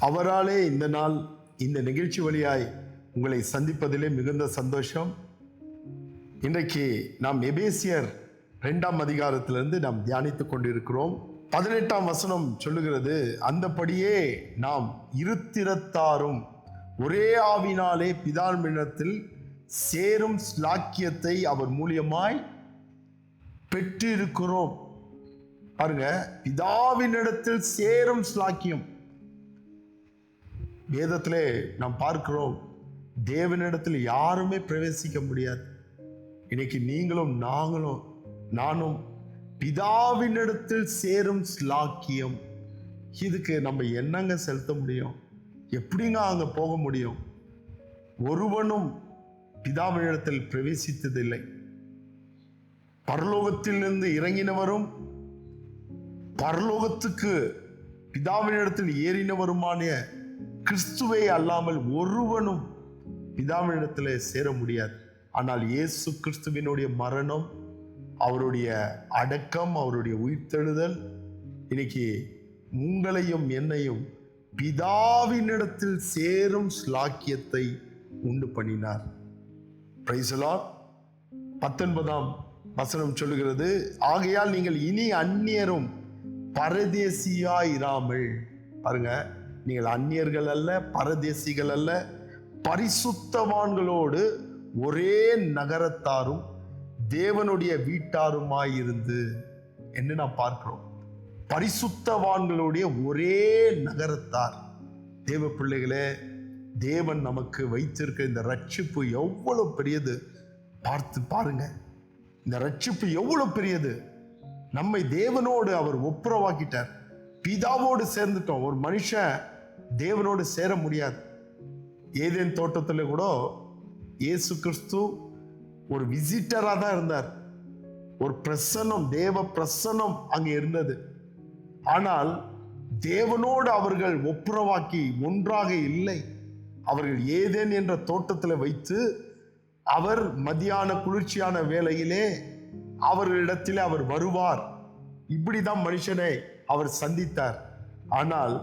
அவராலே இந்த நாள் இந்த நிகழ்ச்சி வழியாய் உங்களை சந்திப்பதிலே மிகுந்த சந்தோஷம். இன்றைக்கு நாம் எபேசியர் 2ஆம் அதிகாரத்திலிருந்து நாம் தியானித்துக் கொண்டிருக்கிறோம். 18ஆம் வசனம் சொல்லுகிறது, அந்தபடியே நாம் இருத்திரத்தாரும் ஒரே ஆவினாலே பிதாவினிடத்தில் சேரும் ஸ்லாக்கியத்தை அவர் மூலியமாய் பெற்றிருக்கிறோம். பாருங்க, பிதாவினிடத்தில் சேரும் ஸ்லாக்கியம். வேதத்திலே நாம் பார்க்கிறோம், தேவனிடத்தில் யாருமே பிரவேசிக்க முடியாது. இன்னைக்கு நீங்களும் நானும் பிதாவினிடத்தில் சேரும் ஸ்லாக்கியம். இதுக்கு நம்ம என்னங்க செலுத்த முடியும்? எப்படிங்க அங்க போக முடியும்? ஒருவனும் பிதாவினிடத்தில் பிரவேசித்ததில்லை. பரலோகத்திலிருந்து இறங்கினவரும் பரலோகத்துக்கு பிதாவினிடத்தில் ஏறினவருமான கிறிஸ்துவை அல்லாமல் ஒருவனும் பிதாவினிடத்தில் சேர முடியாது. ஆனால் இயேசு கிறிஸ்துவினுடைய மரணம், அவருடைய அடக்கம், அவருடைய உயிர்த்தெழுதல் இன்னைக்கு உங்களையும் என்னையும் பிதாவினிடத்தில் சேரும் ஸ்லாக்கியத்தை உண்டு பண்ணினார். Praise the Lord. 19ஆம் வசனம் சொல்லுகிறது, ஆகையால் நீங்கள் இனி அந்நியரும் பரதேசியாயிராமல். பாருங்க, நீங்கள் அந்நியர்கள் அல்ல, பரதேசிகள் அல்ல, பரிசுத்தவான்களோடு ஒரே நகரத்தாரும் தேவனுடைய வீட்டாருமாயிருந்து என்று நாம் பார்க்கிறோம். பரிசுத்தவான்களுடைய ஒரே நகரத்தார். தேவ பிள்ளைகளே, தேவன் நமக்கு வைத்திருக்க இந்த ரட்சிப்பு எவ்வளவு பெரியது பார்த்து பாருங்க. இந்த ரட்சிப்பு எவ்வளவு பெரியது. நம்மை தேவனோடு அவர் ஒப்புரவாக்கிட்டார். பிதாவோடு சேர்ந்துட்டோம். ஒரு மனுஷன் தேவனோடு சேர முடியாது. ஏதேன் தோட்டத்தில் கூட இயேசு கிறிஸ்து ஒரு விசிட்டரா தான் இருந்தார். ஒரு பிரசன்னம், தேவ பிரசன்னம் அங்கே இருந்தது. ஆனால் தேவனோடு அவர்கள் ஒப்புரவாக்கி ஒன்றாக இல்லை. அவர்கள் ஏதேன் என்ற தோட்டத்தில் வைத்து அவர் மத்தியான குளிர்ச்சியான வேளையிலே அவர்களிடத்தில் அவர் வருவார். இப்படிதான் மனுஷனை அவர் சந்தித்தார். ஆனால்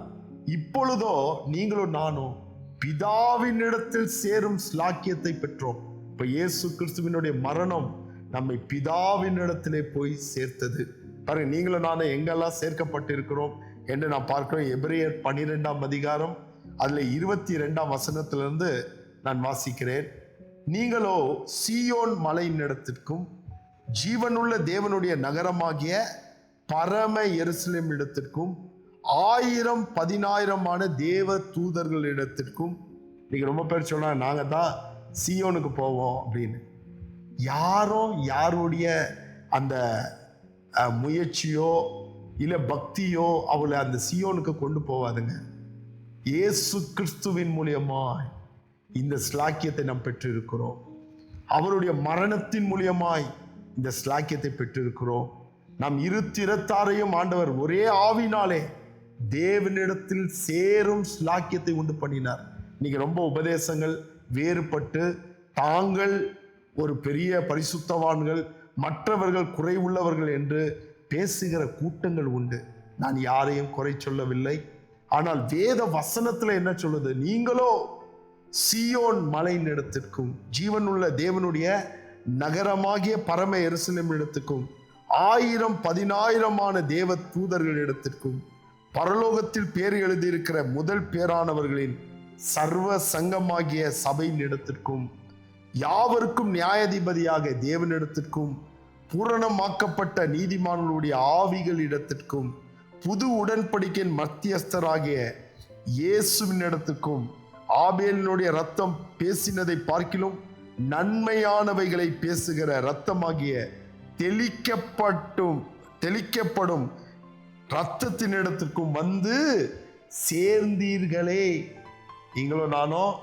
இப்பொழுதோ நீங்களும் நானும் பிதாவினிடத்தில் சேரும் ஸ்லாக்கியத்தை பெற்றோம். இப்ப இயேசு கிறிஸ்துவினுடைய மரணம் நம்மை பிதாவினிடத்திலே போய் சேர்த்தது. பாருங்க, நீங்களும் நானும் எங்கெல்லாம் சேர்க்கப்பட்டிருக்கிறோம் என்று நான் பார்க்கிறோம். எபிரேயர் 12ஆம் அதிகாரம் அதுல 22ஆம் வசனத்திலிருந்து நான் வாசிக்கிறேன். நீங்களோ சீயோன் மலையின் இடத்திற்கும் ஜீவனுள்ள தேவனுடைய நகரமாகிய பரம எருசலேம் இடத்திற்கும் 1000-10,000 தேவ தூதர்கள் இடத்திற்கும். நீங்க ரொம்ப பேர் சொன்னா நாங்க தான் சீயோனுக்கு போவோம் அப்படின்னு. யாரும் யாருடைய அந்த முயற்சியோ இல்ல பக்தியோ அவளை அந்த சீயோனுக்கு கொண்டு போவாதுங்க. இயேசு கிறிஸ்துவின் மூலியமா இந்த ஸ்லாக்கியத்தை நாம் பெற்றிருக்கிறோம். அவருடைய மரணத்தின் மூலியமாய் இந்த ஸ்லாக்கியத்தை பெற்றிருக்கிறோம். நாம் இருத்திரத்தாரையும் ஆண்டவர் ஒரே ஆவினாலே தேவனிடத்தில் சேரும் ஸ்லாக்கியத்தை உண்டு பண்ணினார். இன்னைக்கு ரொம்ப உபதேசங்கள் வேறுபட்டு தாங்கள் ஒரு பெரிய பரிசுத்தவான்கள், மற்றவர்கள் குறைவுள்ளவர்கள் என்று பேசுகிற கூட்டங்கள் உண்டு. நான் யாரையும் குறை சொல்லவில்லை. ஆனால் வேத வசனத்துல என்ன சொல்லுது? நீங்களோ சீயோன் மலையின் இடத்திற்கும் ஜீவனுள்ள தேவனுடைய நகரமாகிய பரம எருசலேம் இடத்துக்கும் 1000-10,000 தேவ தூதர்கள் இடத்திற்கும் பரலோகத்தில் பேர் எழுதியிருக்கிற முதல் பேரானவர்களின் சர்வ சங்கமாகிய சபையின் இடத்திற்கும் யாவருக்கும் நியாயாதிபதியாக தேவனிடத்திற்கும் பூரணமாக்கப்பட்ட நீதிமான்களுடைய ஆவிகள் இடத்திற்கும் புது உடன்படிக்கையின் மத்தியஸ்தராகிய இயேசுவின் இடத்துக்கும் ஆபேலினுடைய ரத்தம் பேசினதை பார்க்கிலும் நன்மையானவைகளை பேசுகிற ரத்தமாகிய தெளிக்கப்படும் ரத்தத்தின் இடத்திற்கும் வந்து சேர்ந்தீர்களே. நீங்களும் நானும்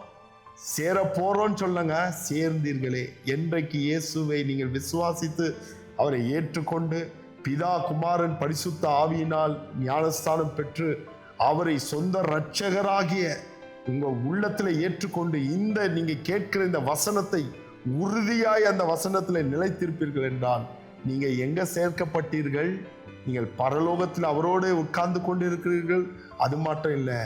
சேர போறோம்னு சொல்லுங்க. சேர்ந்தீர்களே. என்றைக்கு இயேசுவை நீங்கள் விசுவாசித்து அவரை ஏற்றுக்கொண்டு பிதா குமாரன் பரிசுத்த ஆவியினால் ஞானஸ்தானம் பெற்று அவரை சொந்த இரட்சகராகிய உங்க உள்ளத்துல ஏற்றுக்கொண்டு இந்த நீங்க கேட்கிற இந்த வசனத்தை உறுதியாய் அந்த வசனத்துல நிலைத்திருப்பீர்கள் என்றால் நீங்க எங்க சேர்க்கப்பட்டீர்கள்? நீங்கள் பரலோகத்தில் அவரோடு உட்கார்ந்து கொண்டு இருக்கிறீர்கள். அது மட்டும் இல்லை,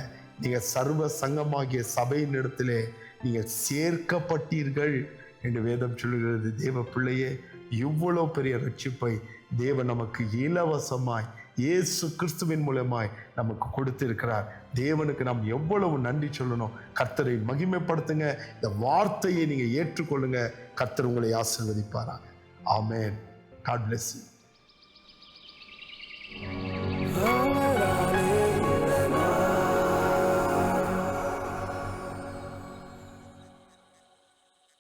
நீங்க சர்வ சங்கமாகிய சபையின் இடத்திலே நீங்கள் சேர்க்கப்பட்டீர்கள் என்று வேதம் சொல்லுகிறது. தேவ பிள்ளையே, இவ்வளவு பெரிய ரட்சிப்பை தேவன் நமக்கு இலவசமாய் இயேசு கிறிஸ்துவின் மூலமாய் நமக்கு கொடுத்திருக்கிறார். தேவனுக்கு நாம் எவ்வளவு நன்றி சொல்லணும். கர்த்தரை மகிமைப்படுத்துங்க. இந்த வார்த்தையை நீங்க ஏற்றுக்கொள்ளுங்க. கர்த்தர் உங்களை ஆசீர்வதிப்பாராக. ஆமென். God bless you.